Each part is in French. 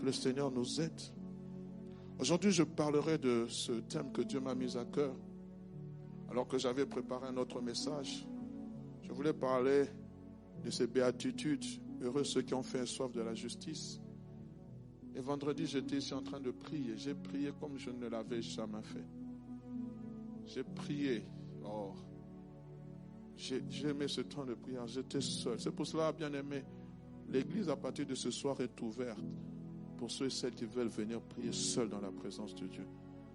Que le Seigneur nous aide. Aujourd'hui, je parlerai de ce thème que Dieu m'a mis à cœur. Alors que j'avais préparé un autre message, je voulais parler de ces béatitudes. Heureux ceux qui ont faim et soif de la justice. Et vendredi, j'étais ici en train de prier. J'ai prié comme je ne l'avais jamais fait. J'ai prié. Oh, j'ai aimé ce temps de prière. J'étais seul. C'est pour cela, bien aimé, l'église à partir de ce soir est ouverte pour ceux et celles qui veulent venir prier seuls dans la présence de Dieu.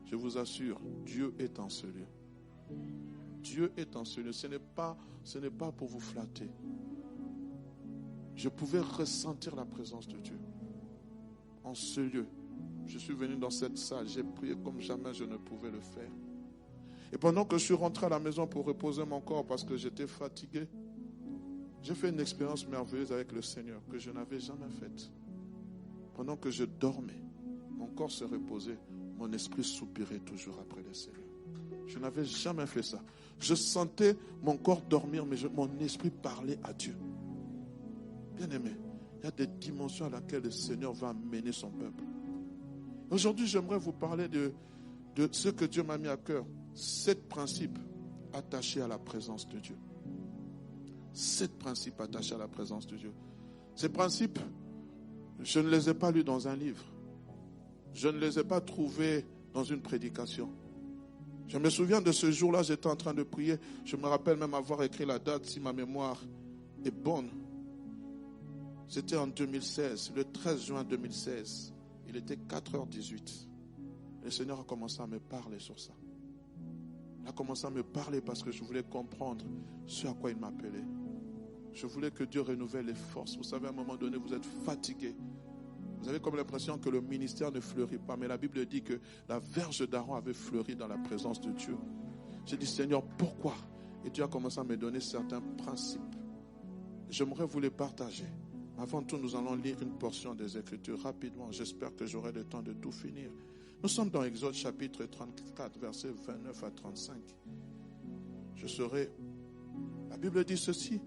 Je vous assure, Dieu est en ce lieu. Dieu est en ce lieu. Ce n'est pas pour vous flatter. Je pouvais ressentir la présence de Dieu en ce lieu. Je suis venu dans cette salle. J'ai prié comme jamais je ne pouvais le faire. Et pendant que je suis rentré à la maison pour reposer mon corps parce que j'étais fatigué, j'ai fait une expérience merveilleuse avec le Seigneur que je n'avais jamais faite. Pendant que je dormais, mon corps se reposait, mon esprit soupirait toujours après le Seigneur. Je n'avais jamais fait ça. Je sentais mon corps dormir, mais mon esprit parlait à Dieu. Bien aimé, il y a des dimensions à laquelle le Seigneur va amener son peuple. Aujourd'hui, j'aimerais vous parler de ce que Dieu m'a mis à cœur. 7 principes attachés à la présence de Dieu. 7 principes attachés à la présence de Dieu. Ces principes, je ne les ai pas lus dans un livre. Je ne les ai pas trouvés dans une prédication. Je me souviens de ce jour-là, j'étais en train de prier. Je me rappelle même avoir écrit la date, si ma mémoire est bonne. C'était en 2016, le 13 juin 2016. Il était 4h18. Le Seigneur a commencé à me parler sur ça. Il a commencé à me parler parce que je voulais comprendre ce à quoi il m'appelait. Je voulais que Dieu renouvelle les forces. Vous savez, à un moment donné, vous êtes fatigué. Vous avez comme l'impression que le ministère ne fleurit pas. Mais la Bible dit que la verge d'Aaron avait fleuri dans la présence de Dieu. J'ai dit, Seigneur, pourquoi? Et Dieu a commencé à me donner certains principes. J'aimerais vous les partager. Avant tout, nous allons lire une portion des Écritures rapidement. J'espère que j'aurai le temps de tout finir. Nous sommes dans Exode chapitre 34, versets 29 à 35. La Bible dit ceci.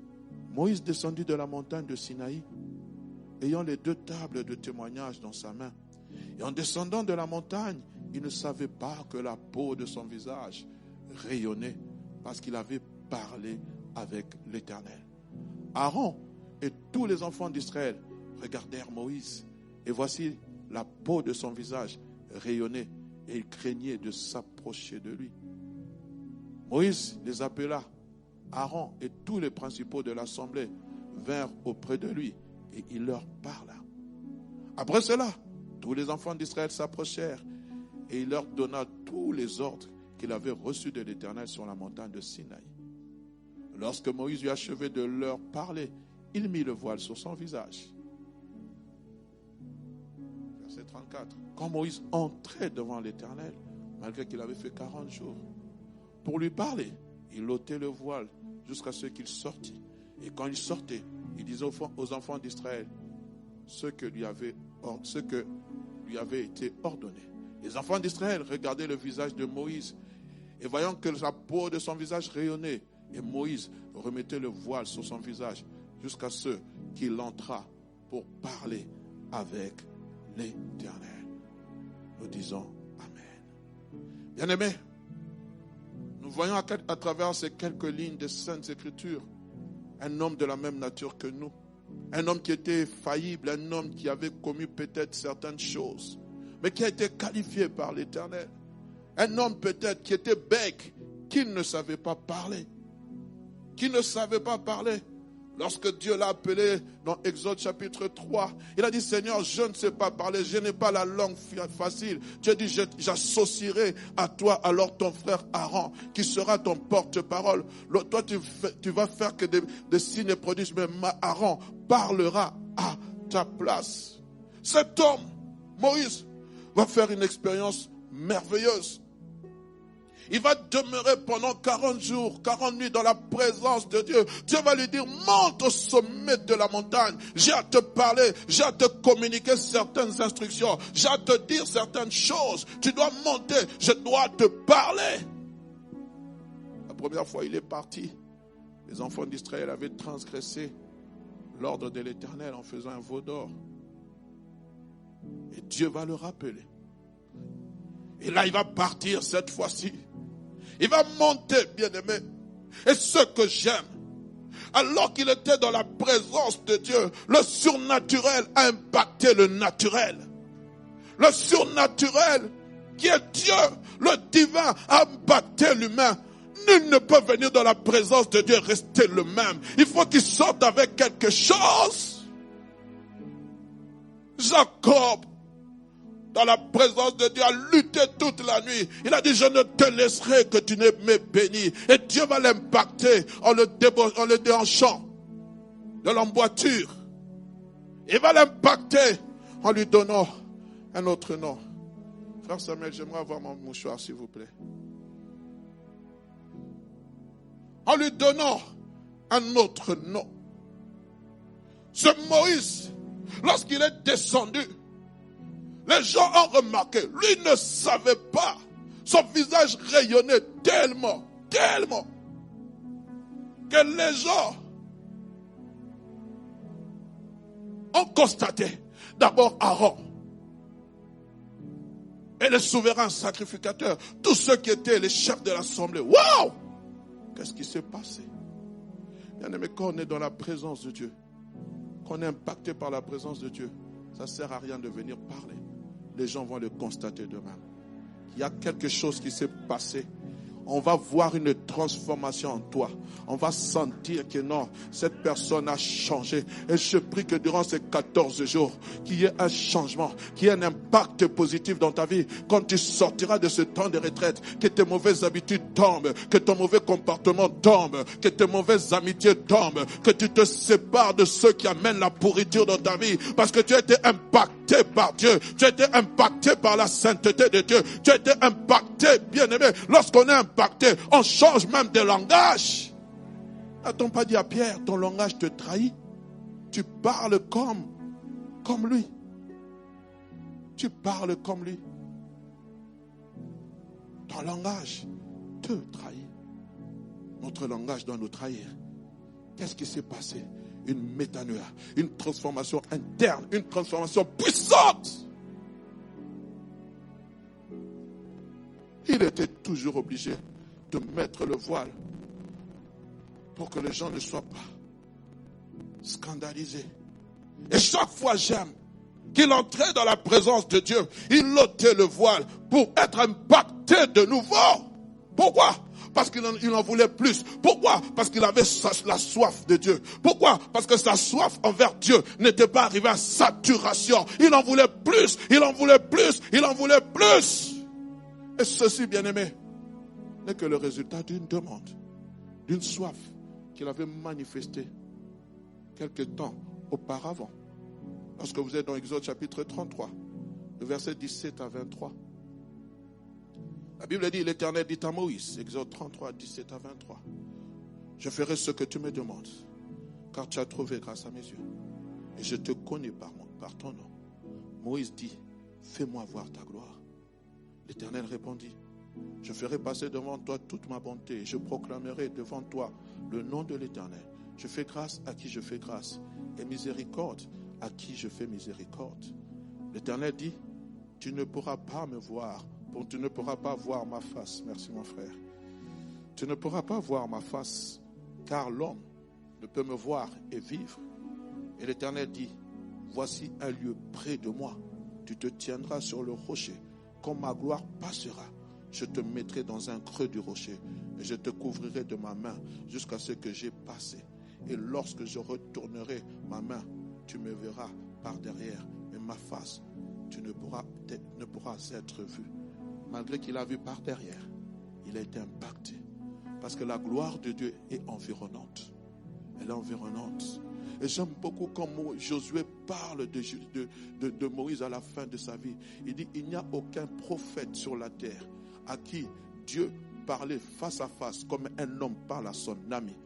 Moïse descendit de la montagne de Sinaï, ayant les 2 tables de témoignage dans sa main. Et en descendant de la montagne, il ne savait pas que la peau de son visage rayonnait, parce qu'il avait parlé avec l'Éternel. Aaron et tous les enfants d'Israël regardèrent Moïse, et voici la peau de son visage rayonnait, et ils craignaient de s'approcher de lui. Moïse les appela. Aaron et tous les principaux de l'assemblée vinrent auprès de lui et il leur parla. Après cela, tous les enfants d'Israël s'approchèrent et il leur donna tous les ordres qu'il avait reçus de l'Éternel sur la montagne de Sinaï. Lorsque Moïse eut achevé de leur parler, il mit le voile sur son visage. Verset 34. Quand Moïse entrait devant l'Éternel, malgré qu'il avait fait 40 jours, pour lui parler, il ôtait le voile jusqu'à ce qu'il sortît. Et quand il sortait, il disait aux enfants d'Israël ce que lui avait été ordonné. Les enfants d'Israël regardaient le visage de Moïse et voyant que la peau de son visage rayonnait, et Moïse remettait le voile sur son visage jusqu'à ce qu'il entra pour parler avec l'Éternel. Nous disons Amen. Bien-aimés, nous voyons à travers ces quelques lignes des Saintes Écritures un homme de la même nature que nous. Un homme qui était faillible, un homme qui avait commis peut-être certaines choses, mais qui a été qualifié par l'Éternel. Un homme peut-être qui était bègue, qui ne savait pas parler. Qui ne savait pas parler. Lorsque Dieu l'a appelé dans Exode chapitre 3, il a dit, Seigneur, je ne sais pas parler, je n'ai pas la langue facile. Dieu dit, j'associerai à toi alors ton frère Aaron, qui sera ton porte-parole. Toi, tu vas faire que des signes et prodiges, mais Aaron parlera à ta place. Cet homme, Moïse, va faire une expérience merveilleuse. Il va demeurer pendant 40 jours, 40 nuits dans la présence de Dieu. Dieu va lui dire, monte au sommet de la montagne. J'ai à te parler, j'ai à te communiquer certaines instructions. J'ai à te dire certaines choses. Tu dois monter, je dois te parler. La première fois, il est parti. Les enfants d'Israël avaient transgressé l'ordre de l'Éternel en faisant un veau d'or. Et Dieu va le rappeler. Et là, il va partir cette fois-ci. Il va monter, bien-aimé. Et ce que j'aime, alors qu'il était dans la présence de Dieu, le surnaturel a impacté le naturel. Le surnaturel, qui est Dieu, le divin, a impacté l'humain. Nul ne peut venir dans la présence de Dieu et rester le même. Il faut qu'il sorte avec quelque chose. Jacob, dans la présence de Dieu, a lutté toute la nuit. Il a dit, je ne te laisserai que tu ne me bénis. Et Dieu va l'impacter en le déhanchant de l'emboîture. Il va l'impacter en lui donnant un autre nom. Frère Samuel, j'aimerais avoir mon mouchoir, s'il vous plaît. En lui donnant un autre nom. Ce Moïse, lorsqu'il est descendu, les gens ont remarqué, lui ne savait pas. Son visage rayonnait tellement, que les gens ont constaté d'abord Aaron et les souverains sacrificateurs, tous ceux qui étaient les chefs de l'assemblée. Waouh! Qu'est-ce qui s'est passé? Bien aimé, quand on est dans la présence de Dieu, quand on est impacté par la présence de Dieu, ça ne sert à rien de venir parler. Les gens vont le constater d'eux-mêmes. Il y a quelque chose qui s'est passé. On va voir une transformation en toi. On va sentir que non, cette personne a changé. Et je prie que durant ces 14 jours, qu'il y ait un changement, qu'il y ait un impact positif dans ta vie. Quand tu sortiras de ce temps de retraite, que tes mauvaises habitudes tombent, que ton mauvais comportement tombe, que tes mauvaises amitiés tombent, que tu te sépares de ceux qui amènent la pourriture dans ta vie. Parce que tu as été impacté par Dieu. Tu as été impacté par la sainteté de Dieu. Tu as été impacté, bien-aimé. Lorsqu'on est impacté, on change même de langage. N'a-t-on pas dit à Pierre, ton langage te trahit? Tu parles comme lui. Tu parles comme lui. Ton langage te trahit. Notre langage doit nous trahir. Qu'est-ce qui s'est passé? Une métanoïa, une transformation interne, une transformation puissante. Il était toujours obligé de mettre le voile pour que les gens ne soient pas scandalisés. Et chaque fois, j'aime qu'il entrait dans la présence de Dieu, il ôtait le voile pour être impacté de nouveau. Pourquoi? Parce qu'il en voulait plus. Pourquoi? Parce qu'il avait la soif de Dieu. Pourquoi? Parce que sa soif envers Dieu n'était pas arrivée à saturation. Il en voulait plus, il en voulait plus, il en voulait plus. Et ceci, bien-aimé, n'est que le résultat d'une demande, d'une soif qu'il avait manifestée quelque temps auparavant. Lorsque vous êtes dans Exode chapitre 33, le verset 17 à 23. La Bible dit, l'Éternel dit à Moïse, Exode 33, 17 à 23, je ferai ce que tu me demandes, car tu as trouvé grâce à mes yeux, et je te connais par ton nom. Moïse dit, fais-moi voir ta gloire. L'Éternel répondit, je ferai passer devant toi toute ma bonté, et je proclamerai devant toi le nom de l'Éternel. Je fais grâce à qui je fais grâce, et miséricorde à qui je fais miséricorde. L'Éternel dit, tu ne pourras pas me voir, tu ne pourras pas voir ma face. Merci mon frère. Tu ne pourras pas voir ma face, car l'homme ne peut me voir et vivre. Et l'Éternel dit, voici un lieu près de moi. Tu te tiendras sur le rocher. Quand ma gloire passera, je te mettrai dans un creux du rocher et je te couvrirai de ma main jusqu'à ce que j'ai passé. Et lorsque je retournerai ma main, tu me verras par derrière. Mais ma face, tu ne pourras être vu. Malgré qu'il a vu par derrière, il a été impacté. Parce que la gloire de Dieu est environnante. Elle est environnante. Et j'aime beaucoup quand Josué parle de Moïse à la fin de sa vie. Il dit, il n'y a aucun prophète sur la terre à qui Dieu parlait face à face comme un homme parle à son ami.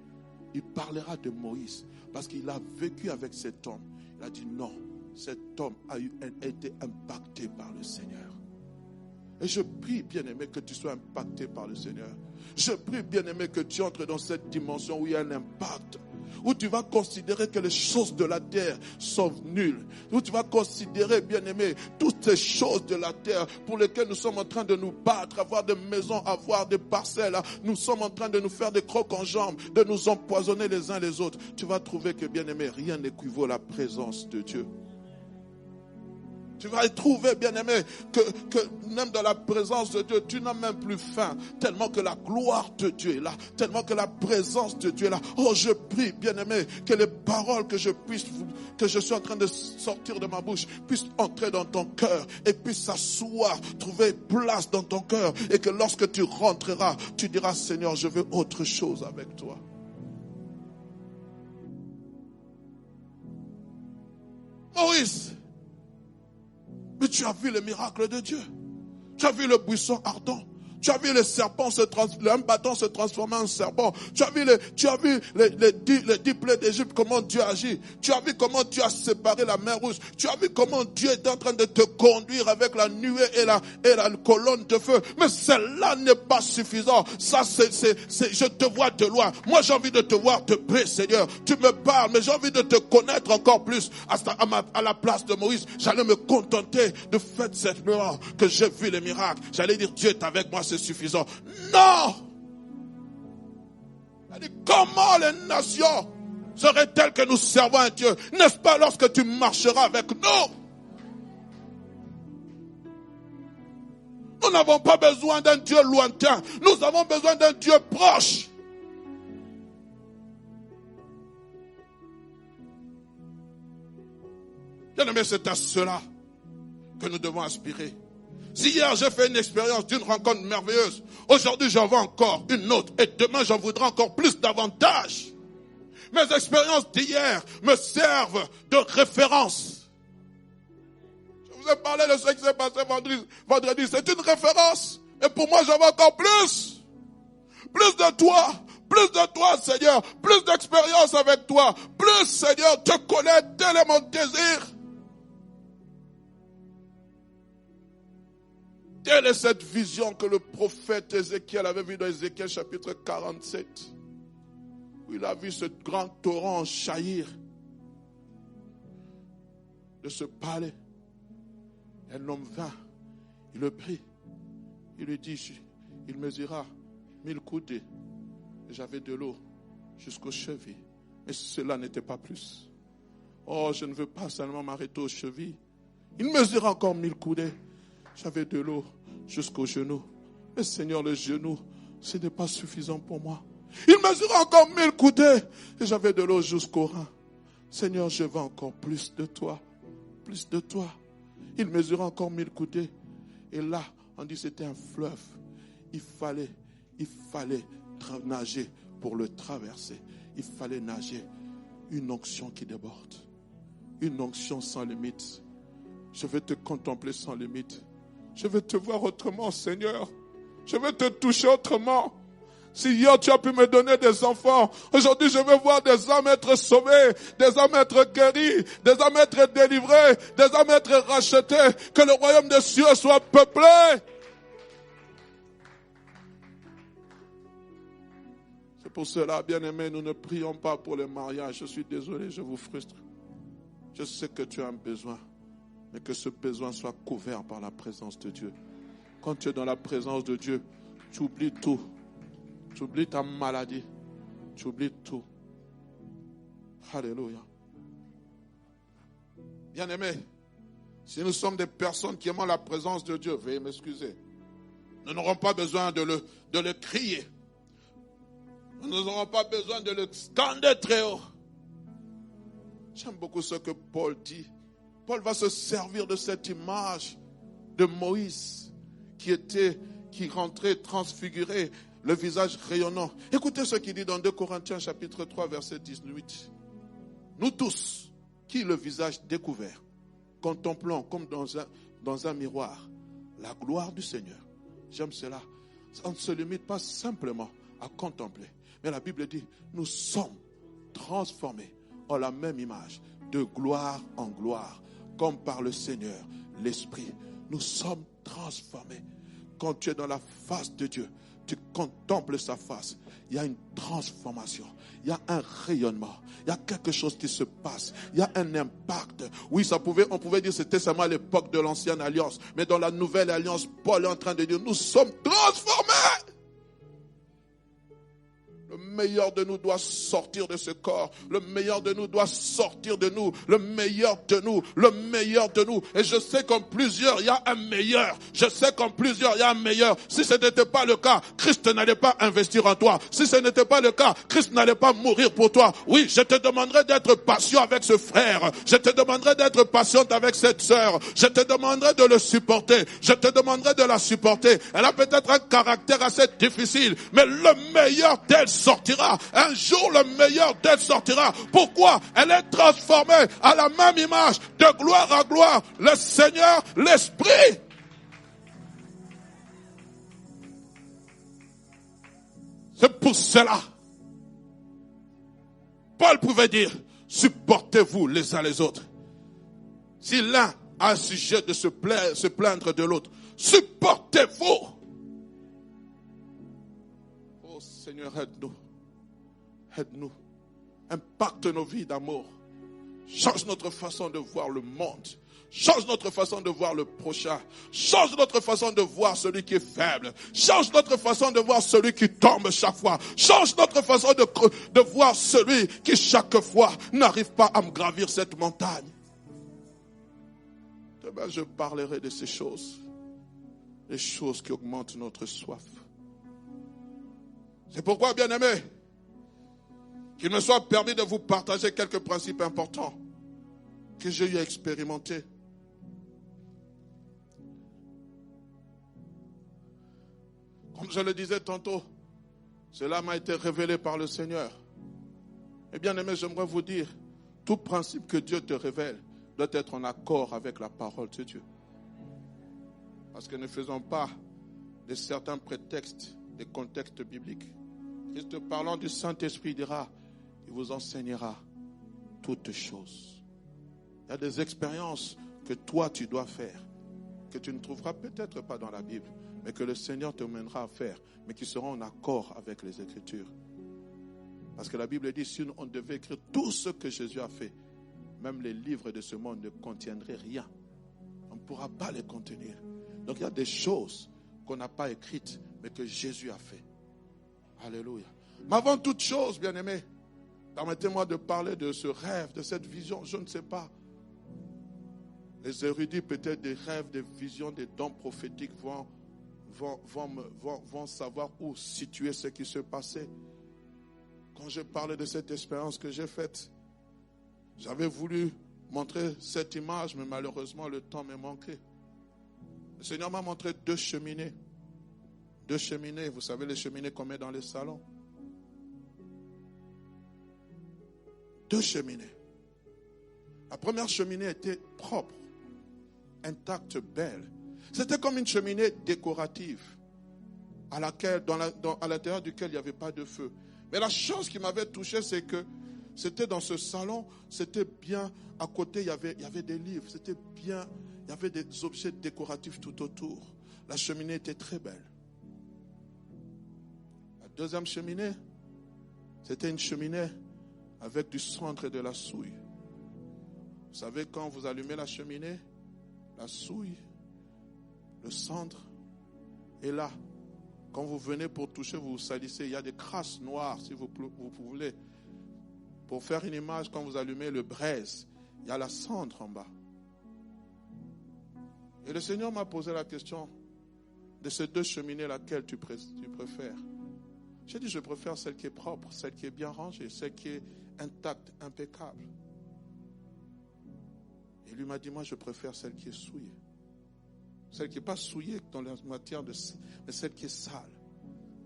Il parlera de Moïse parce qu'il a vécu avec cet homme. Il a dit non, cet homme a été impacté par le Seigneur. Et je prie, bien-aimé, que tu sois impacté par le Seigneur. Je prie, bien-aimé, que tu entres dans cette dimension où il y a un impact, où tu vas considérer que les choses de la terre sont nulles, où tu vas considérer, bien-aimé, toutes ces choses de la terre pour lesquelles nous sommes en train de nous battre, avoir des maisons, avoir des parcelles, nous sommes en train de nous faire des crocs en jambes, de nous empoisonner les uns les autres. Tu vas trouver que, bien-aimé, rien n'équivaut à la présence de Dieu. Tu vas trouver, bien-aimé, que même dans la présence de Dieu, tu n'as même plus faim, tellement que la gloire de Dieu est là, tellement que la présence de Dieu est là. Oh, je prie, bien-aimé, que les paroles que je suis en train de sortir de ma bouche puissent entrer dans ton cœur et puissent s'asseoir, trouver place dans ton cœur, et que lorsque tu rentreras, tu diras, Seigneur, je veux autre chose avec toi. Moïse, mais tu as vu le miracle de Dieu. Tu as vu le buisson ardent. Tu as vu le serpent un bâton se transformer en serpent. Tu as vu les 10 plaies d'Égypte, comment Dieu agit. Tu as vu comment Dieu a séparé la mer Rouge. Tu as vu comment Dieu est en train de te conduire avec la nuée et la colonne de feu. Mais cela n'est pas suffisant. Ça, je te vois de loin. Moi, j'ai envie de te voir de près, Seigneur. Tu me parles, mais j'ai envie de te connaître encore plus. À la place de Moïse, j'allais me contenter de faire cette gloire que j'ai vu les miracles. J'allais dire, Dieu est avec moi, c'est suffisant. Non! Comment les nations seraient-elles que nous servons un Dieu? N'est-ce pas lorsque tu marcheras avec nous? Nous n'avons pas besoin d'un Dieu lointain. Nous avons besoin d'un Dieu proche. Bien-aimé, c'est à cela que nous devons aspirer. Si hier j'ai fait une expérience d'une rencontre merveilleuse, aujourd'hui j'en veux encore une autre et demain j'en voudrais encore plus davantage. Mes expériences d'hier me servent de référence. Je vous ai parlé de ce qui s'est passé vendredi. C'est une référence. Et pour moi j'en veux encore plus. Plus de toi Seigneur. Plus d'expérience avec toi. Plus Seigneur, te connaître, tel est mon désir. Telle est cette vision que le prophète Ézéchiel avait vue dans Ézéchiel chapitre 47. Où il a vu ce grand torrent jaillir de ce palais. Un homme vint, il le prit. Il lui dit, il mesura 1000 coudées. Et j'avais de l'eau jusqu'aux chevilles. Mais cela n'était pas plus. Oh, je ne veux pas seulement m'arrêter aux chevilles. Il mesura encore 1000 coudées. J'avais de l'eau jusqu'aux genoux. Mais Seigneur, le genou, ce n'est pas suffisant pour moi. Il mesurait encore 1000 coudées. Et j'avais de l'eau jusqu'aux reins. Seigneur, je veux encore plus de toi. Plus de toi. Il mesurait encore 1000 coudées. Et là, on dit c'était un fleuve. Il fallait nager pour le traverser. Il fallait nager. Une onction qui déborde. Une onction sans limite. Je vais te contempler sans limite. Je veux te voir autrement, Seigneur. Je veux te toucher autrement. Si hier tu as pu me donner des enfants, aujourd'hui je veux voir des âmes être sauvées, des âmes être guéries, des âmes être délivrées, des âmes être rachetées, que le royaume des cieux soit peuplé. C'est pour cela, bien-aimés, nous ne prions pas pour les mariages. Je suis désolé, je vous frustre. Je sais que tu as un besoin. Mais que ce besoin soit couvert par la présence de Dieu. Quand tu es dans la présence de Dieu, tu oublies tout. Tu oublies ta maladie. Tu oublies tout. Alléluia. Bien-aimés, si nous sommes des personnes qui aiment la présence de Dieu, veuillez m'excuser. Nous n'aurons pas besoin de le crier. Nous n'aurons pas besoin de le scander très haut. J'aime beaucoup ce que Paul dit. Paul va se servir de cette image de Moïse qui rentrait transfiguré, le visage rayonnant. Écoutez ce qu'il dit dans 2 Corinthiens chapitre 3 verset 18. Nous tous, qui le visage découvert, contemplons comme dans un miroir la gloire du Seigneur. J'aime cela. On ne se limite pas simplement à contempler. Mais la Bible dit, nous sommes transformés en la même image, de gloire en gloire, comme par le Seigneur, l'Esprit. Nous sommes transformés. Quand tu es dans la face de Dieu, tu contemples sa face, il y a une transformation, il y a un rayonnement, il y a quelque chose qui se passe, il y a un impact. Oui, on pouvait dire que c'était seulement à l'époque de l'ancienne alliance, mais dans la nouvelle alliance, Paul est en train de dire, nous sommes transformés. Le meilleur de nous doit sortir de ce corps. Le meilleur de nous doit sortir de nous. Le meilleur de nous. Le meilleur de nous. Et je sais qu'en plusieurs, il y a un meilleur. Je sais qu'en plusieurs, il y a un meilleur. Si ce n'était pas le cas, Christ n'allait pas investir en toi. Si ce n'était pas le cas, Christ n'allait pas mourir pour toi. Oui, je te demanderai d'être patient avec ce frère. Je te demanderai d'être patiente avec cette sœur. Je te demanderai de le supporter. Je te demanderai de la supporter. Elle a peut-être un caractère assez difficile, mais le meilleur d'elle sortira. Un jour, le meilleur d'elle sortira. Pourquoi? Elle est transformée à la même image, de gloire à gloire. Le Seigneur, l'Esprit. C'est pour cela. Paul pouvait dire, supportez-vous les uns les autres. Si l'un a un sujet de se plaindre de l'autre, supportez-vous. Oh Seigneur, aide-nous. Aide-nous. Impacte nos vies d'amour. Change notre façon de voir le monde. Change notre façon de voir le prochain. Change notre façon de voir celui qui est faible. Change notre façon de voir celui qui tombe chaque fois. Change notre façon de voir celui qui chaque fois n'arrive pas à me gravir cette montagne. Demain, je parlerai de ces choses. Les choses qui augmentent notre soif. C'est pourquoi, bien-aimés, qu'il me soit permis de vous partager quelques principes importants que j'ai eu à expérimenter. Comme je le disais tantôt, cela m'a été révélé par le Seigneur. Et bien aimé, j'aimerais vous dire, tout principe que Dieu te révèle doit être en accord avec la parole de Dieu. Parce que ne faisons pas de certains prétextes, des contextes bibliques. Christ parlant du Saint-Esprit dira, il vous enseignera toutes choses. Il y a des expériences que toi tu dois faire, que tu ne trouveras peut-être pas dans la Bible, mais que le Seigneur te mènera à faire, mais qui seront en accord avec les Écritures. Parce que la Bible dit, si on devait écrire tout ce que Jésus a fait, même les livres de ce monde ne contiendraient rien. On ne pourra pas les contenir. Donc il y a des choses qu'on n'a pas écrites, mais que Jésus a fait. Alléluia. Mais avant toute chose, bien-aimés, permettez-moi de parler de ce rêve, de cette vision. Je ne sais pas. Les érudits, peut-être des rêves, des visions, des dons prophétiques vont savoir où situer ce qui se passait. Quand je parlais de cette expérience que j'ai faite, j'avais voulu montrer cette image, mais malheureusement, le temps m'est manqué. Le Seigneur m'a montré 2 cheminées. 2 cheminées, vous savez, les cheminées qu'on met dans les salons. 2 cheminées. La première cheminée était propre, intacte, belle. C'était comme une cheminée décorative à l'intérieur duquel il n'y avait pas de feu. Mais la chose qui m'avait touché, c'est que c'était dans ce salon, c'était bien, à côté il y avait des livres, c'était bien, il y avait des objets décoratifs tout autour. La cheminée était très belle. La deuxième cheminée, c'était une cheminée avec du cendre et de la souille. Vous savez, quand vous allumez la cheminée, la souille, le cendre est là. Quand vous venez pour toucher, vous vous salissez. Il y a des crasses noires, si vous voulez. Pour faire une image, quand vous allumez le braise, il y a la cendre en bas. Et le Seigneur m'a posé la question, de ces 2 cheminées, laquelle tu préfères? J'ai dit, je préfère celle qui est propre, celle qui est bien rangée, celle qui est intacte, impeccable. Et lui m'a dit, moi je préfère celle qui est souillée. Celle qui n'est pas souillée dans la matière de... mais celle qui est sale.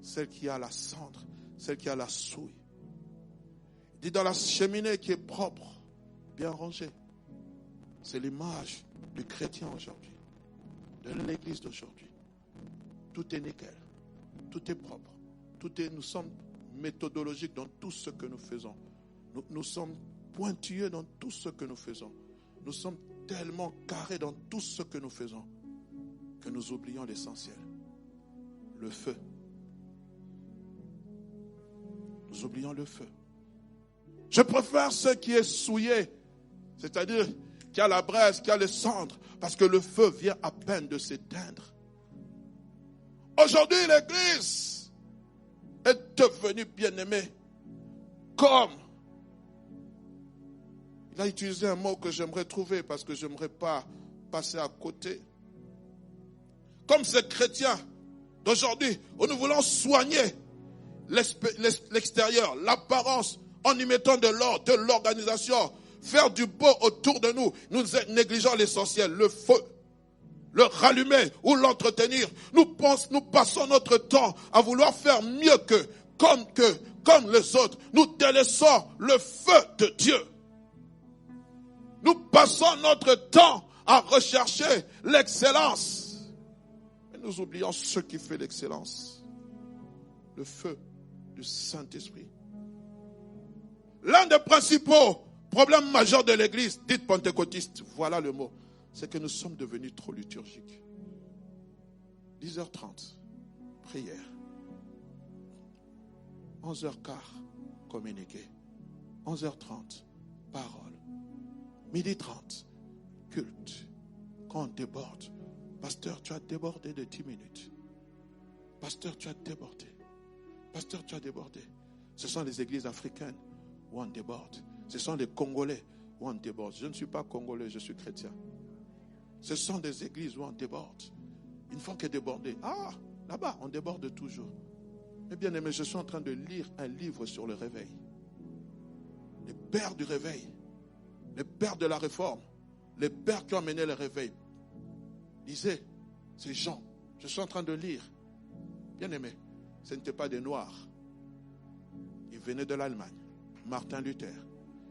Celle qui a la cendre, celle qui a la souille. Il dit, dans la cheminée qui est propre, bien rangée. C'est l'image du chrétien aujourd'hui, de l'église d'aujourd'hui. Tout est nickel, tout est propre, nous sommes méthodologiques dans tout ce que nous faisons. Nous sommes pointilleux dans tout ce que nous faisons. Nous sommes tellement carrés dans tout ce que nous faisons que nous oublions l'essentiel, le feu. Nous oublions le feu. Je préfère ce qui est souillé, c'est-à-dire qui a la braise, qui a les cendres, parce que le feu vient à peine de s'éteindre. Aujourd'hui, l'Église est devenue bien-aimée comme... Il a utilisé un mot que j'aimerais trouver parce que je n'aimerais pas passer à côté. Comme ces chrétiens d'aujourd'hui, où nous voulons soigner l'extérieur, l'apparence, en y mettant de l'ordre, de l'organisation, faire du beau autour de nous. Nous négligeons l'essentiel, le feu, le rallumer ou l'entretenir. Nous passons notre temps à vouloir faire mieux comme les autres. Nous délaissons le feu de Dieu. Nous passons notre temps à rechercher l'excellence. Et nous oublions ce qui fait l'excellence. Le feu du Saint-Esprit. L'un des principaux problèmes majeurs de l'Église, dite pentecôtiste, voilà le mot, c'est que nous sommes devenus trop liturgiques. 10h30, prière. 11h15, communiquer. 11h30, parole. 12h30, culte. Quand on déborde, pasteur, tu as débordé de 10 minutes. Pasteur, tu as débordé. Pasteur, tu as débordé. Ce sont les églises africaines où on déborde. Ce sont les Congolais où on déborde. Je ne suis pas Congolais, je suis chrétien. Ce sont des églises où on déborde. Ils ne font que déborder. Ah, là-bas, on déborde toujours. Mais bien aimé, je suis en train de lire un livre sur le réveil. Les pères du réveil. Les pères de la réforme. Les pères qui ont mené le réveil. Lisez ces gens. Je suis en train de lire. Bien aimé, ce n'étaient pas des Noirs. Ils venaient de l'Allemagne. Martin Luther.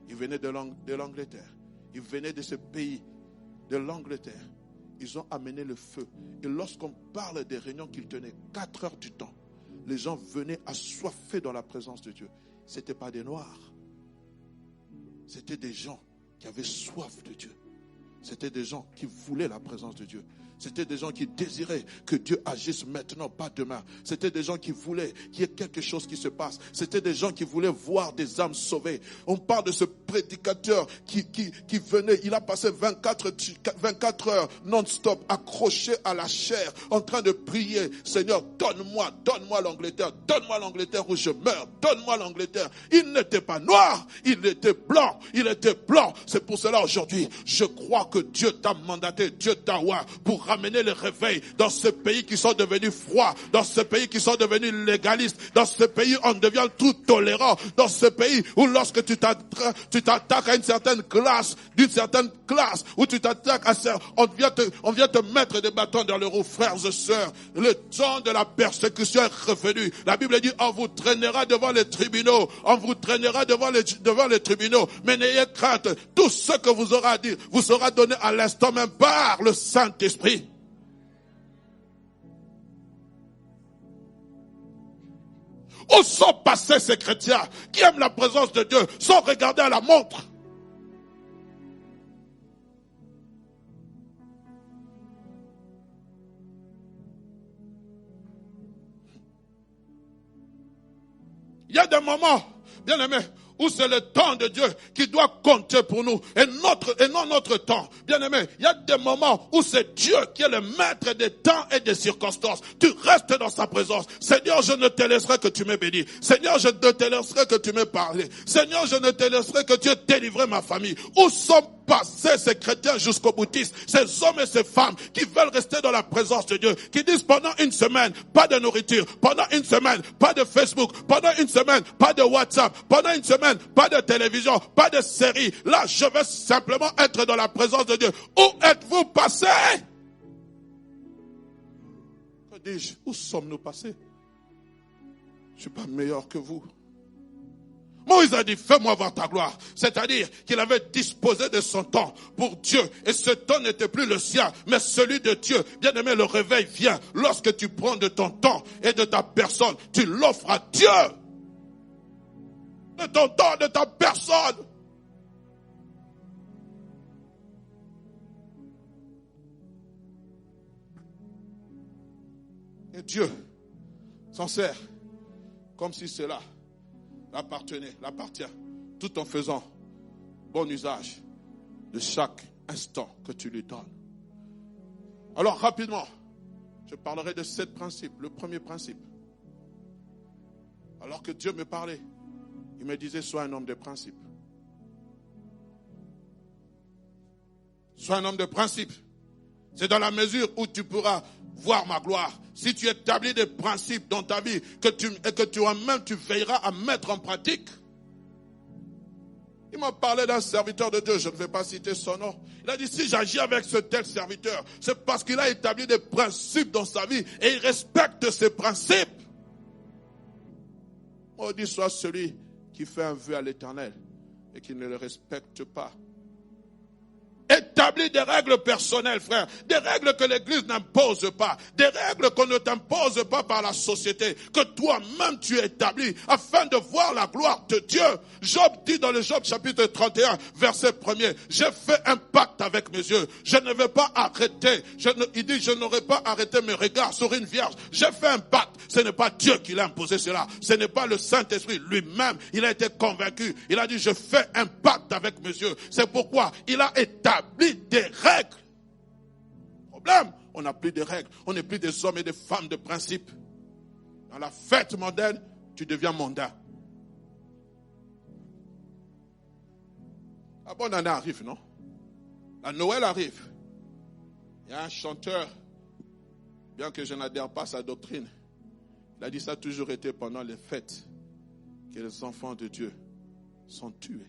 Ils venaient de l'Angleterre. Ils venaient de ce pays, de l'Angleterre. Ils ont amené le feu. Et lorsqu'on parle des réunions qu'ils tenaient, 4 heures du temps, les gens venaient assoiffés dans la présence de Dieu. Ce n'étaient pas des Noirs. C'était des gens qui avaient soif de Dieu. C'était des gens qui voulaient la présence de Dieu. C'était des gens qui désiraient que Dieu agisse maintenant, pas demain. C'était des gens qui voulaient qu'il y ait quelque chose qui se passe. C'était des gens qui voulaient voir des âmes sauvées. On parle de ce prédicateur qui venait. Il a passé 24 heures non-stop, accroché à la chair, en train de prier. Seigneur, donne-moi l'Angleterre où je meurs. Donne-moi l'Angleterre. Il n'était pas noir, il était blanc. C'est pour cela aujourd'hui, je crois que Dieu t'a mandaté, Dieu t'a oint pour ramener le réveil dans ce pays qui sont devenus froids, dans ce pays qui sont devenus légalistes, dans ce pays où on devient tout tolérant, dans ce pays où lorsque tu t'attaques à une certaine classe, où tu t'attaques à ça, on vient te mettre des bâtons dans les roues, frères et sœurs. Le temps de la persécution est revenu. La Bible dit, on vous traînera devant les tribunaux, mais n'ayez crainte, tout ce que vous aurez à dire vous sera donné à l'instant même par le Saint-Esprit. Où sont passés ces chrétiens qui aiment la présence de Dieu sans regarder à la montre? Il y a des moments, bien aimés, où c'est le temps de Dieu qui doit compter pour nous et non notre temps. Bien aimé, il y a des moments où c'est Dieu qui est le maître des temps et des circonstances. Tu restes dans sa présence. Seigneur, je ne te laisserai que tu me bénis. Seigneur, je ne te laisserai que tu me parles. Seigneur, je ne te laisserai que tu aies délivré ma famille. Où sont passer ces chrétiens jusqu'au boutiste, ces hommes et ces femmes qui veulent rester dans la présence de Dieu, qui disent pendant une semaine, pas de nourriture, pendant une semaine, pas de Facebook, pendant une semaine, pas de WhatsApp, pendant une semaine, pas de télévision, pas de série. Là, je veux simplement être dans la présence de Dieu. Où êtes-vous passés? Que dis-je? Où sommes-nous passés? Je ne suis pas meilleur que vous. Moïse a dit, fais-moi voir ta gloire. C'est-à-dire qu'il avait disposé de son temps pour Dieu. Et ce temps n'était plus le sien, mais celui de Dieu. Bien-aimé, le réveil vient lorsque tu prends de ton temps et de ta personne. Tu l'offres à Dieu. De ton temps, de ta personne. Et Dieu s'en sert comme si cela l'appartient, tout en faisant bon usage de chaque instant que tu lui donnes. Alors rapidement, je parlerai de 7 principes. Le premier principe, alors que Dieu me parlait, il me disait, sois un homme de principe. Sois un homme de principe. C'est dans la mesure où tu pourras voir ma gloire. Si tu établis des principes dans ta vie que tu veilleras à mettre en pratique. Il m'a parlé d'un serviteur de Dieu, je ne vais pas citer son nom. Il a dit, si j'agis avec ce tel serviteur, c'est parce qu'il a établi des principes dans sa vie et il respecte ces principes. Maudit soit celui qui fait un vœu à l'Éternel et qui ne le respecte pas. Établis des règles personnelles, frère. Des règles que l'Église n'impose pas. Des règles qu'on ne t'impose pas par la société. Que toi-même tu établis afin de voir la gloire de Dieu. Job dit dans le Job chapitre 31, verset 1er, j'ai fait un pacte avec mes yeux. Je ne vais pas arrêter. Il dit, je n'aurai pas arrêté mes regards sur une vierge. J'ai fait un pacte. Ce n'est pas Dieu qui l'a imposé cela. Ce n'est pas le Saint-Esprit lui-même. Il a été convaincu. Il a dit, je fais un pacte avec mes yeux. C'est pourquoi il a établi des règles. Problème, on n'a plus de règles. On n'est plus des hommes et des femmes de principe. Dans la fête mondaine, tu deviens mondain. La bonne année arrive, non? La Noël arrive. Il y a un chanteur, bien que je n'adhère pas à sa doctrine, il a dit ça a toujours été pendant les fêtes que les enfants de Dieu sont tués.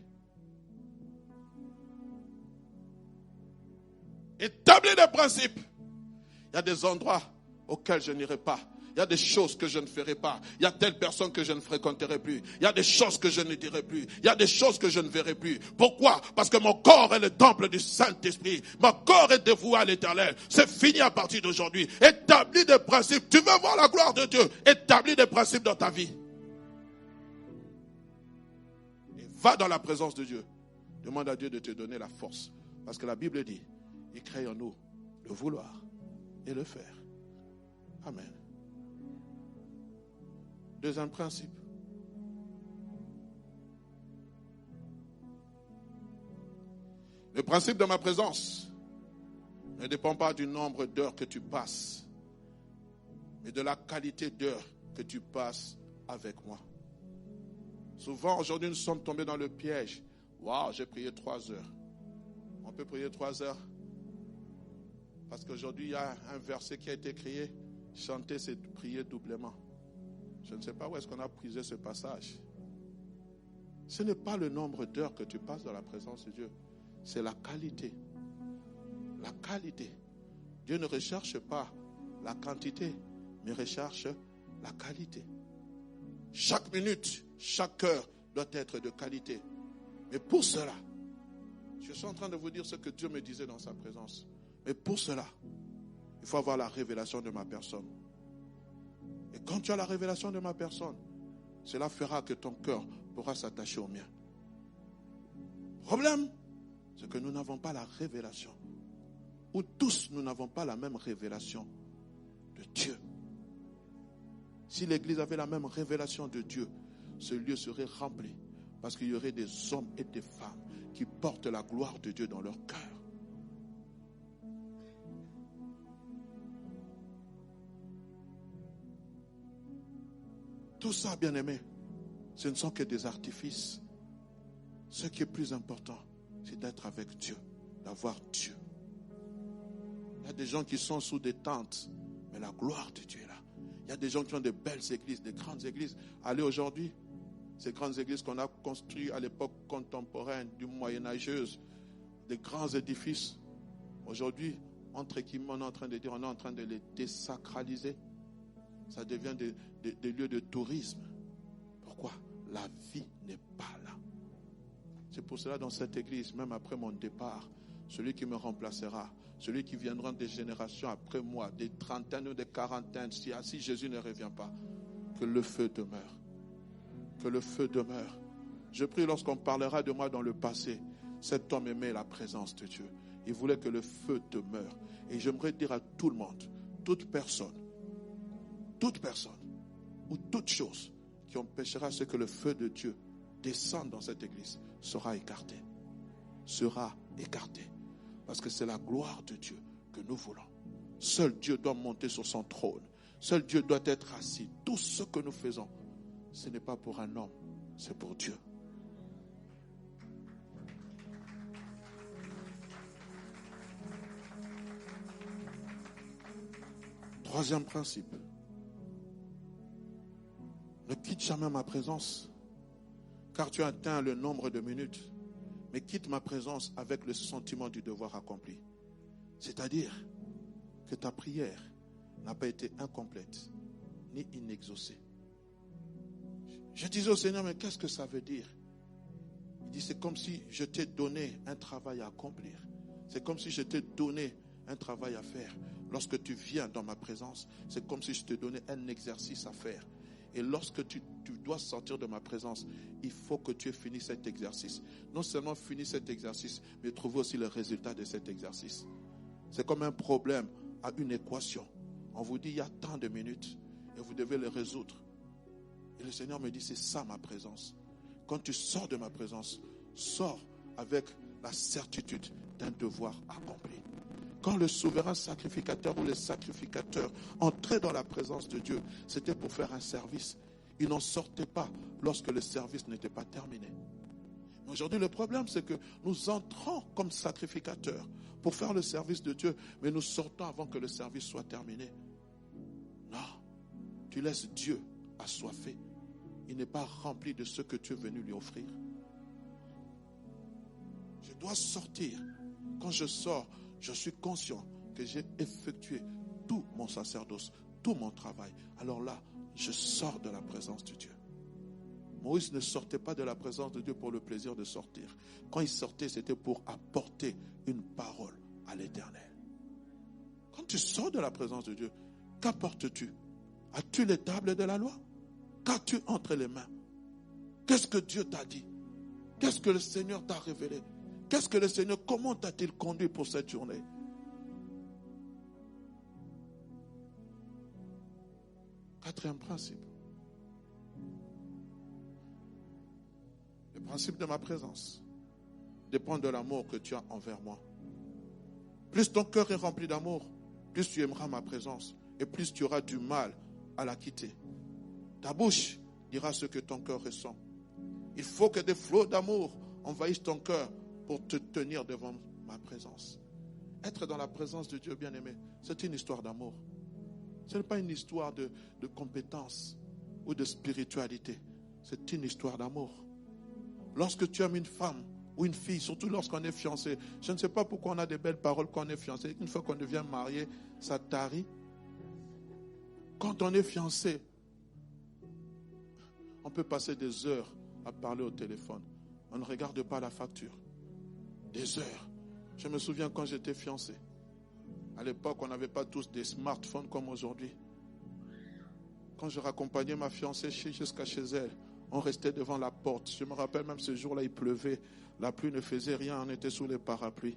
Établis des principes. Il y a des endroits auxquels je n'irai pas. Il y a des choses que je ne ferai pas. Il y a telle personne que je ne fréquenterai plus. Il y a des choses que je ne dirai plus. Il y a des choses que je ne verrai plus. Pourquoi? Parce que mon corps est le temple du Saint-Esprit. Mon corps est dévoué à l'Éternel. C'est fini à partir d'aujourd'hui. Établis des principes. Tu veux voir la gloire de Dieu? Établis des principes dans ta vie. Et va dans la présence de Dieu. Demande à Dieu de te donner la force. Parce que la Bible dit, il crée en nous le vouloir et le faire. Amen. Deuxième principe. Le principe de ma présence ne dépend pas du nombre d'heures que tu passes, mais de la qualité d'heures que tu passes avec moi. Souvent, aujourd'hui, nous sommes tombés dans le piège. Waouh, j'ai prié 3 heures. On peut prier 3 heures. Parce qu'aujourd'hui, il y a un verset qui a été créé. Chanter, c'est prier doublement. Je ne sais pas où est-ce qu'on a prisé ce passage. Ce n'est pas le nombre d'heures que tu passes dans la présence de Dieu. C'est la qualité. La qualité. Dieu ne recherche pas la quantité, mais recherche la qualité. Chaque minute, chaque heure doit être de qualité. Mais pour cela, je suis en train de vous dire ce que Dieu me disait dans sa présence. Mais pour cela, il faut avoir la révélation de ma personne. Et quand tu as la révélation de ma personne, cela fera que ton cœur pourra s'attacher au mien. Problème, c'est que nous n'avons pas la révélation. Ou tous, nous n'avons pas la même révélation de Dieu. Si l'Église avait la même révélation de Dieu, ce lieu serait rempli. Parce qu'il y aurait des hommes et des femmes qui portent la gloire de Dieu dans leur cœur. Tout ça, bien-aimé, ce ne sont que des artifices. Ce qui est plus important, c'est d'être avec Dieu. d'avoir Dieu. Il y a des gens qui sont sous des tentes, mais la gloire de Dieu est là. Il y a des gens qui ont de belles églises, de grandes églises. Allez aujourd'hui, ces grandes églises qu'on a construites à l'époque contemporaine, du Moyen-Âgeuse, des grands édifices. Aujourd'hui, entre équipements, on est en train de dire, on est en train de les désacraliser. Ça devient des lieux de tourisme. Pourquoi? La vie n'est pas là. C'est pour cela, dans cette église, même après mon départ, celui qui me remplacera, celui qui viendra des générations après moi, des trentaines ou des quarantaines, si Jésus ne revient pas, que le feu demeure. Que le feu demeure. Je prie, lorsqu'on parlera de moi dans le passé, cet homme aimait la présence de Dieu. Il voulait que le feu demeure. Et j'aimerais dire à tout le monde, toute personne ou toute chose qui empêchera ce que le feu de Dieu descende dans cette église sera écarté. Sera écarté. Parce que c'est la gloire de Dieu que nous voulons. Seul Dieu doit monter sur son trône. Seul Dieu doit être assis. Tout ce que nous faisons, ce n'est pas pour un homme, c'est pour Dieu. Troisième principe. Ne quitte jamais ma présence, car tu as atteint le nombre de minutes, mais quitte ma présence avec le sentiment du devoir accompli. C'est-à-dire que ta prière n'a pas été incomplète, ni inexaucée. Je disais au Seigneur, mais qu'est-ce que ça veut dire? Il dit, c'est comme si je t'ai donné un travail à accomplir. C'est comme si je t'ai donné un travail à faire. Lorsque tu viens dans ma présence, c'est comme si je te donnais un exercice à faire. Et lorsque tu dois sortir de ma présence, il faut que tu aies fini cet exercice. Non seulement fini cet exercice, mais trouver aussi le résultat de cet exercice. C'est comme un problème à une équation. On vous dit, il y a tant de minutes et vous devez le résoudre. Et le Seigneur me dit, c'est ça ma présence. Quand tu sors de ma présence, sors avec la certitude d'un devoir accompli. Quand le souverain sacrificateur ou les sacrificateurs entraient dans la présence de Dieu, c'était pour faire un service. Ils n'en sortaient pas lorsque le service n'était pas terminé. Mais aujourd'hui, le problème, c'est que nous entrons comme sacrificateurs pour faire le service de Dieu, mais nous sortons avant que le service soit terminé. Non, tu laisses Dieu assoiffé. Il n'est pas rempli de ce que tu es venu lui offrir. Je dois sortir. Quand je sors, je suis conscient que j'ai effectué tout mon sacerdoce, tout mon travail. Alors là, je sors de la présence de Dieu. Moïse ne sortait pas de la présence de Dieu pour le plaisir de sortir. Quand il sortait, c'était pour apporter une parole à l'Éternel. Quand tu sors de la présence de Dieu, qu'apportes-tu? As-tu les tables de la loi? Qu'as-tu entre les mains? Qu'est-ce que Dieu t'a dit? Qu'est-ce que le Seigneur t'a révélé? Qu'est-ce que le Seigneur, comment t'a-t-il conduit pour cette journée? Quatrième principe. Le principe de ma présence dépend de l'amour que tu as envers moi. Plus ton cœur est rempli d'amour, plus tu aimeras ma présence et plus tu auras du mal à la quitter. Ta bouche dira ce que ton cœur ressent. Il faut que des flots d'amour envahissent ton cœur pour te tenir devant ma présence. Être dans la présence de Dieu, bien-aimé, c'est une histoire d'amour. Ce n'est pas une histoire de compétence ou de spiritualité. C'est une histoire d'amour. Lorsque tu aimes une femme ou une fille, surtout lorsqu'on est fiancé, je ne sais pas pourquoi on a des belles paroles quand on est fiancé. Une fois qu'on devient marié, ça tarit. Quand on est fiancé, on peut passer des heures à parler au téléphone. On ne regarde pas la facture. Des heures. Je me souviens quand j'étais fiancé. À l'époque, on n'avait pas tous des smartphones comme aujourd'hui. Quand je raccompagnais ma fiancée jusqu'à chez elle, on restait devant la porte. Je me rappelle même ce jour-là, il pleuvait. La pluie ne faisait rien, on était sous les parapluies.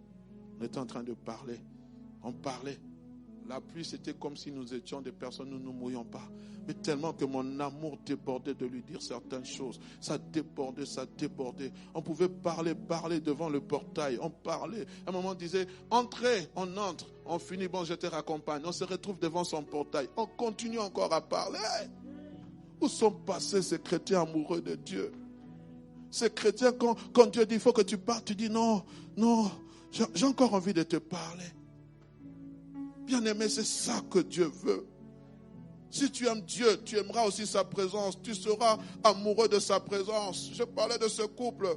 On était en train de parler. On parlait. La pluie, c'était comme si nous étions des personnes, nous ne nous mouillions pas. Mais tellement que mon amour débordait de lui dire certaines choses. Ça débordait, ça débordait. On pouvait parler devant le portail. On parlait. À un moment, on disait, entrez, on entre. On finit, bon, je te raccompagne. On se retrouve devant son portail. On continue encore à parler. Où sont passés ces chrétiens amoureux de Dieu? Ces chrétiens, quand Dieu dit, il faut que tu partes, tu dis, non, J'ai encore envie de te parler. Bien-aimé, c'est ça que Dieu veut. Si tu aimes Dieu, tu aimeras aussi sa présence. Tu seras amoureux de sa présence. Je parlais de ce couple.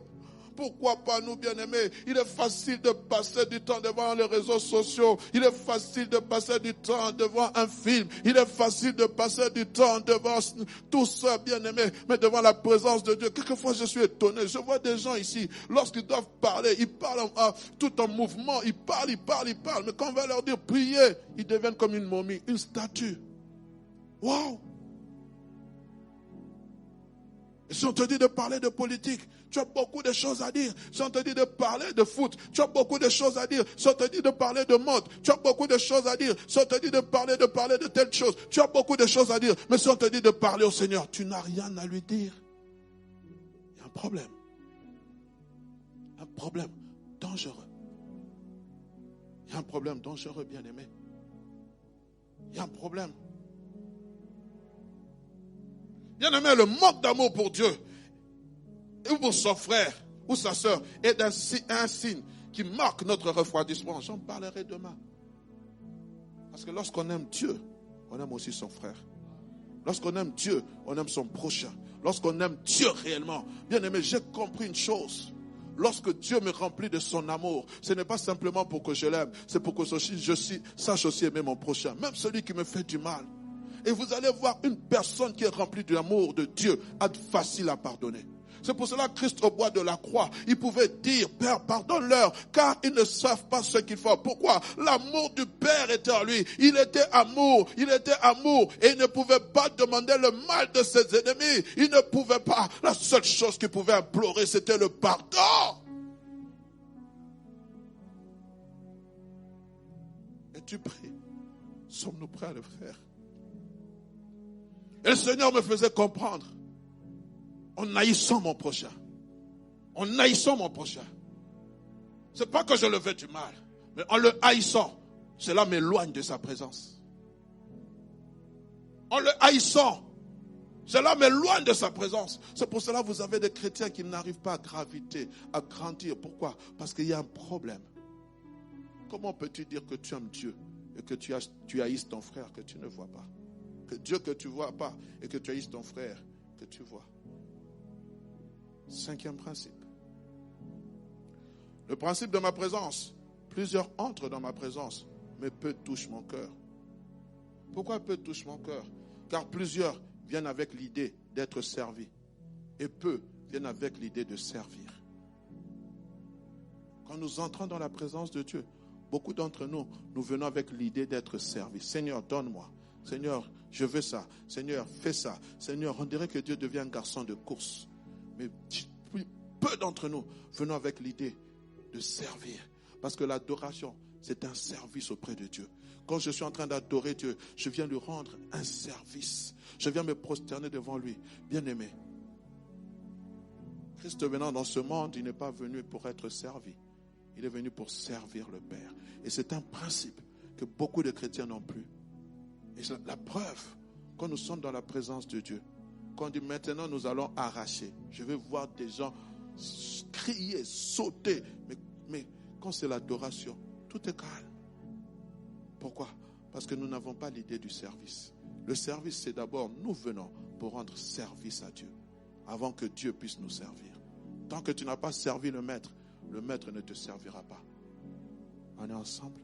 Pourquoi pas nous, bien-aimés? Il est facile de passer du temps devant les réseaux sociaux. Il est facile de passer du temps devant un film. Il est facile de passer du temps devant tout ça, bien-aimés. Mais devant la présence de Dieu, quelquefois je suis étonné. Je vois des gens ici, lorsqu'ils doivent parler, ils parlent tout en mouvement. Ils parlent. Mais quand on va leur dire prier, ils deviennent comme une momie, une statue. Wow! Et si on te dit de parler de politique, tu as beaucoup de choses à dire. Si on te dit de parler de foot, tu as beaucoup de choses à dire. Si on te dit de parler de mode, tu as beaucoup de choses à dire. Si on te dit de parler de telle chose, tu as beaucoup de choses à dire. Mais si on te dit de parler au Seigneur, tu n'as rien à lui dire. Il y a un problème. Un problème dangereux. Il y a un problème dangereux, bien-aimé. Il y a un problème. Bien-aimé, le manque d'amour pour Dieu ou pour son frère ou sa sœur est un signe qui marque notre refroidissement. J'en parlerai demain. Parce que lorsqu'on aime Dieu, on aime aussi son frère. Lorsqu'on aime Dieu, on aime son prochain. Lorsqu'on aime Dieu réellement, bien-aimé, j'ai compris une chose. Lorsque Dieu me remplit de son amour, ce n'est pas simplement pour que je l'aime, c'est pour que je sache aussi aimer mon prochain, même celui qui me fait du mal. Et vous allez voir une personne qui est remplie de l'amour de Dieu, facile à pardonner. C'est pour cela que Christ au bois de la croix, il pouvait dire, Père, pardonne-leur, car ils ne savent pas ce qu'ils font. Pourquoi? L'amour du Père était en lui. Il était amour, et il ne pouvait pas demander le mal de ses ennemis. Il ne pouvait pas. La seule chose qu'il pouvait implorer, c'était le pardon. Et tu pries. Sommes-nous prêts à le faire? Et le Seigneur me faisait comprendre, en haïssant mon prochain. En haïssant mon prochain. C'est pas que je le veux du mal, mais en le haïssant, cela m'éloigne de sa présence. En le haïssant, cela m'éloigne de sa présence. C'est pour cela que vous avez des chrétiens qui n'arrivent pas à graviter, à grandir. Pourquoi? Parce qu'il y a un problème. Comment peux-tu dire que tu aimes Dieu et que tu haïsses ton frère que tu ne vois pas? Que Dieu que tu ne vois pas et que tu haïsses ton frère que tu vois. 5e principe. Le principe de ma présence. Plusieurs entrent dans ma présence, mais peu touchent mon cœur. Pourquoi peu touchent mon cœur? Car plusieurs viennent avec l'idée d'être servis et peu viennent avec l'idée de servir. Quand nous entrons dans la présence de Dieu, beaucoup d'entre nous, nous venons avec l'idée d'être servis. Seigneur, donne-moi. Seigneur, je veux ça. Seigneur, fais ça. Seigneur, on dirait que Dieu devient un garçon de course. Mais peu d'entre nous venons avec l'idée de servir. Parce que l'adoration, c'est un service auprès de Dieu. Quand je suis en train d'adorer Dieu, je viens lui rendre un service. Je viens me prosterner devant lui. Bien-aimé, Christ venant dans ce monde, il n'est pas venu pour être servi. Il est venu pour servir le Père. Et c'est un principe que beaucoup de chrétiens n'ont plus. Et c'est la preuve, quand nous sommes dans la présence de Dieu, quand on dit maintenant nous allons arracher, je vais voir des gens crier, sauter, mais quand c'est l'adoration, tout est calme. Pourquoi? Parce que nous n'avons pas l'idée du service. Le service, c'est d'abord, nous venons pour rendre service à Dieu, avant que Dieu puisse nous servir. Tant que tu n'as pas servi le maître ne te servira pas. On est ensemble?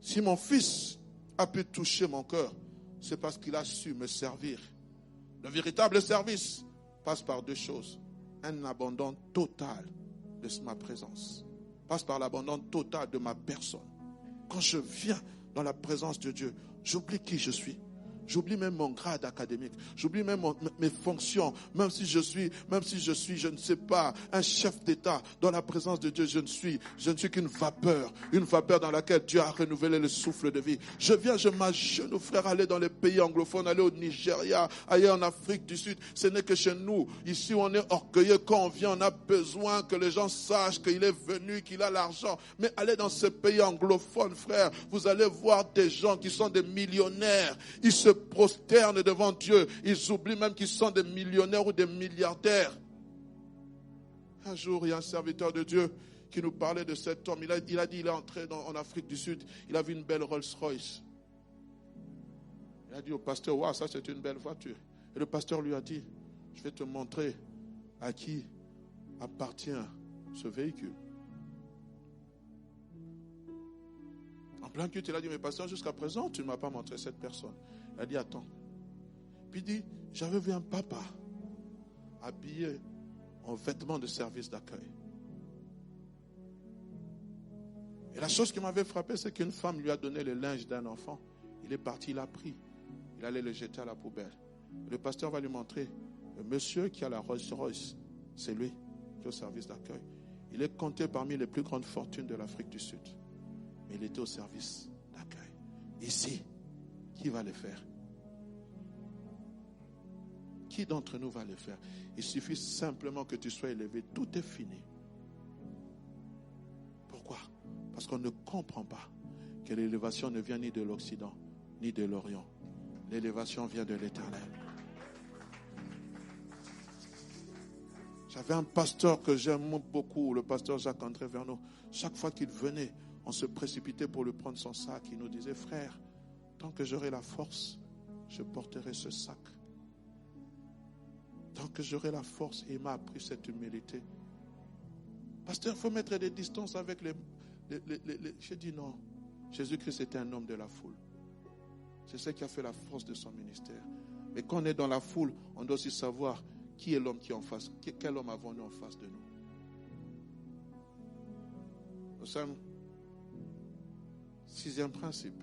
Si mon fils a pu toucher mon cœur, c'est parce qu'il a su me servir. Le véritable service passe par deux choses. Un abandon total de ma présence. Passe par l'abandon total de ma personne. Quand je viens dans la présence de Dieu, j'oublie qui je suis. J'oublie même mon grade académique. J'oublie même mes fonctions. Même si je suis, je ne sais pas, un chef d'État. Dans la présence de Dieu, je ne suis qu'une vapeur. Une vapeur dans laquelle Dieu a renouvelé le souffle de vie. Je viens, je m'agenouille, frère, aller dans les pays anglophones, aller au Nigeria, ailleurs en Afrique du Sud. Ce n'est que chez nous. Ici, on est orgueilleux. Quand on vient, on a besoin que les gens sachent qu'il est venu, qu'il a l'argent. Mais allez dans ces pays anglophones, frère, vous allez voir des gens qui sont des millionnaires. Ils se prosternent devant Dieu. Ils oublient même qu'ils sont des millionnaires ou des milliardaires. Un jour, il y a un serviteur de Dieu qui nous parlait de cet homme. Il a dit, il est entré en Afrique du Sud. Il a vu une belle Rolls-Royce. Il a dit au pasteur, waouh, ça c'est une belle voiture. Et le pasteur lui a dit, je vais te montrer à qui appartient ce véhicule. En plein culte, il a dit, mais pasteur, jusqu'à présent, tu ne m'as pas montré cette personne. Il a dit, attends. Puis il dit, j'avais vu un papa habillé en vêtements de service d'accueil. Et la chose qui m'avait frappé, c'est qu'une femme lui a donné le linge d'un enfant. Il est parti, il l'a pris. Il allait le jeter à la poubelle. Le pasteur va lui montrer, le monsieur qui a la Rolls-Royce, c'est lui qui est au service d'accueil. Il est compté parmi les plus grandes fortunes de l'Afrique du Sud. Mais il était au service d'accueil. Ici, qui va le faire? Qui d'entre nous va le faire? Il suffit simplement que tu sois élevé. Tout est fini. Pourquoi? Parce qu'on ne comprend pas que l'élévation ne vient ni de l'Occident, ni de l'Orient. L'élévation vient de l'Éternel. J'avais un pasteur que j'aime beaucoup, le pasteur Jacques-André Verneau. Chaque fois qu'il venait, on se précipitait pour lui prendre son sac. Il nous disait, frère, tant que j'aurai la force, je porterai ce sac. Tant que j'aurai la force, et il m'a appris cette humilité. Pasteur, il faut mettre des distances avec les... J'ai dit non. Jésus-Christ était un homme de la foule. C'est ce qui a fait la force de son ministère. Mais quand on est dans la foule, on doit aussi savoir qui est l'homme qui est en face. Quel homme avons-nous en face de nous? Nous sommes... 6e principe.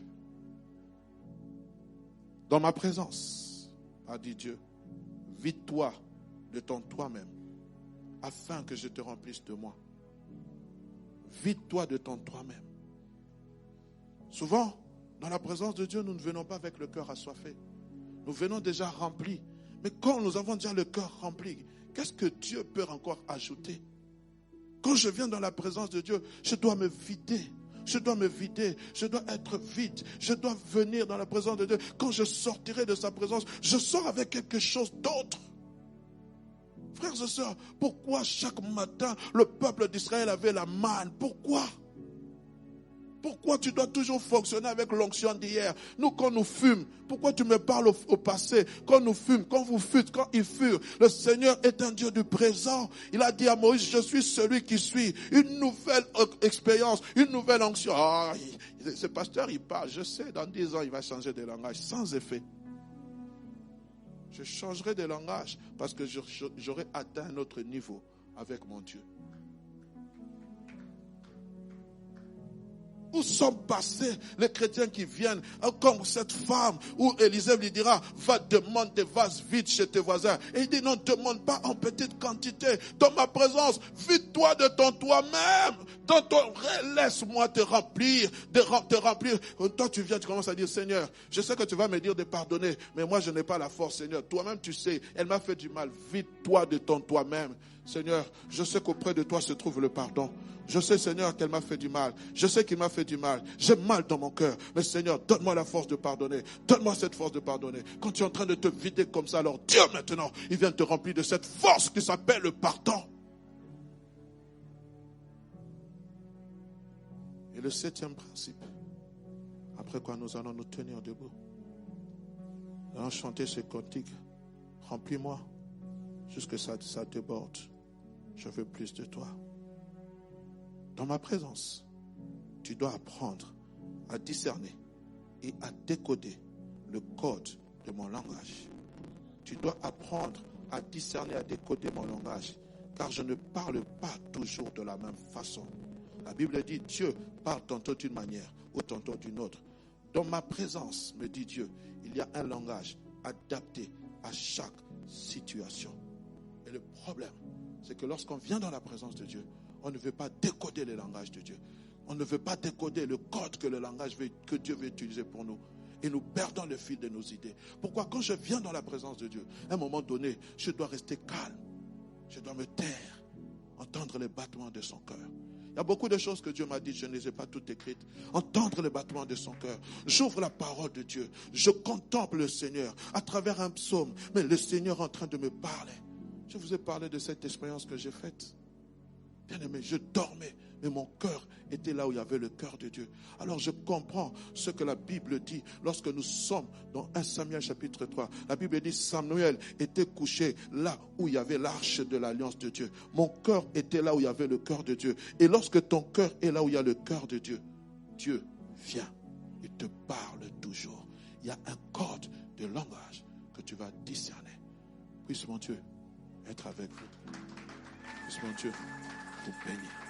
Dans ma présence, a dit Dieu, vide-toi de ton toi-même, afin que je te remplisse de moi. Vide-toi de ton toi-même. Souvent, dans la présence de Dieu, nous ne venons pas avec le cœur assoiffé. Nous venons déjà remplis. Mais quand nous avons déjà le cœur rempli, qu'est-ce que Dieu peut encore ajouter? Quand je viens dans la présence de Dieu, je dois me vider. Je dois me vider, je dois être vide, je dois venir dans la présence de Dieu. Quand je sortirai de sa présence, je sors avec quelque chose d'autre. Frères et sœurs, pourquoi chaque matin le peuple d'Israël avait la manne? Pourquoi? Pourquoi tu dois toujours fonctionner avec l'onction d'hier? Nous, quand nous fûmes, pourquoi tu me parles au passé? Quand nous fûmes, quand vous fûtes, quand ils furent, le Seigneur est un Dieu du présent. Il a dit à Moïse, je suis celui qui suis. Une nouvelle expérience, une nouvelle onction. Ah, ce pasteur, il parle, je sais, dans 10 ans, il va changer de langage sans effet. Je changerai de langage parce que j'aurai atteint un autre niveau avec mon Dieu. Où sont passés les chrétiens qui viennent, comme cette femme où Élisée lui dira, va demander des vases vides chez tes voisins. Et il dit, non, demande pas en petite quantité. Dans ma présence, vide-toi de ton toi-même. Dans ton laisse-moi te remplir, te remplir. Toi, tu viens, tu commences à dire, Seigneur, je sais que tu vas me dire de pardonner, mais moi, je n'ai pas la force, Seigneur. Toi-même, tu sais, elle m'a fait du mal. Vide-toi de ton toi-même. Seigneur, je sais qu'auprès de toi se trouve le pardon. Je sais, Seigneur, qu'elle m'a fait du mal. Je sais qu'il m'a fait du mal. J'ai mal dans mon cœur. Mais Seigneur, donne-moi la force de pardonner. Donne-moi cette force de pardonner. Quand tu es en train de te vider comme ça, alors Dieu maintenant, il vient te remplir de cette force qui s'appelle le pardon. Et le 7e principe, après quoi nous allons nous tenir debout. Nous allons chanter ce cantique. Remplis-moi jusque ça déborde. Je veux plus de toi. Dans ma présence, tu dois apprendre à discerner et à décoder le code de mon langage. Tu dois apprendre à discerner, à décoder mon langage, car je ne parle pas toujours de la même façon. La Bible dit, Dieu parle tantôt d'une manière ou tantôt d'une autre. Dans ma présence, me dit Dieu, il y a un langage adapté à chaque situation. Et le problème, c'est que lorsqu'on vient dans la présence de Dieu, on ne veut pas décoder le langage de Dieu. On ne veut pas décoder le code que le langage que Dieu veut utiliser pour nous. Et nous perdons le fil de nos idées. Pourquoi? Quand je viens dans la présence de Dieu, à un moment donné, je dois rester calme. Je dois me taire, entendre les battements de son cœur. Il y a beaucoup de choses que Dieu m'a dites, je ne les ai pas toutes écrites. Entendre les battements de son cœur. J'ouvre la parole de Dieu. Je contemple le Seigneur à travers un psaume. Mais le Seigneur est en train de me parler. Je vous ai parlé de cette expérience que j'ai faite. Bien-aimé, je dormais, mais mon cœur était là où il y avait le cœur de Dieu. Alors je comprends ce que la Bible dit lorsque nous sommes dans 1 Samuel chapitre 3. La Bible dit Samuel était couché là où il y avait l'arche de l'alliance de Dieu. Mon cœur était là où il y avait le cœur de Dieu. Et lorsque ton cœur est là où il y a le cœur de Dieu, Dieu vient et te parle toujours. Il y a un code de langage que tu vas discerner. Puisse mon Dieu être avec vous. Puisse mon Dieu vous bénir.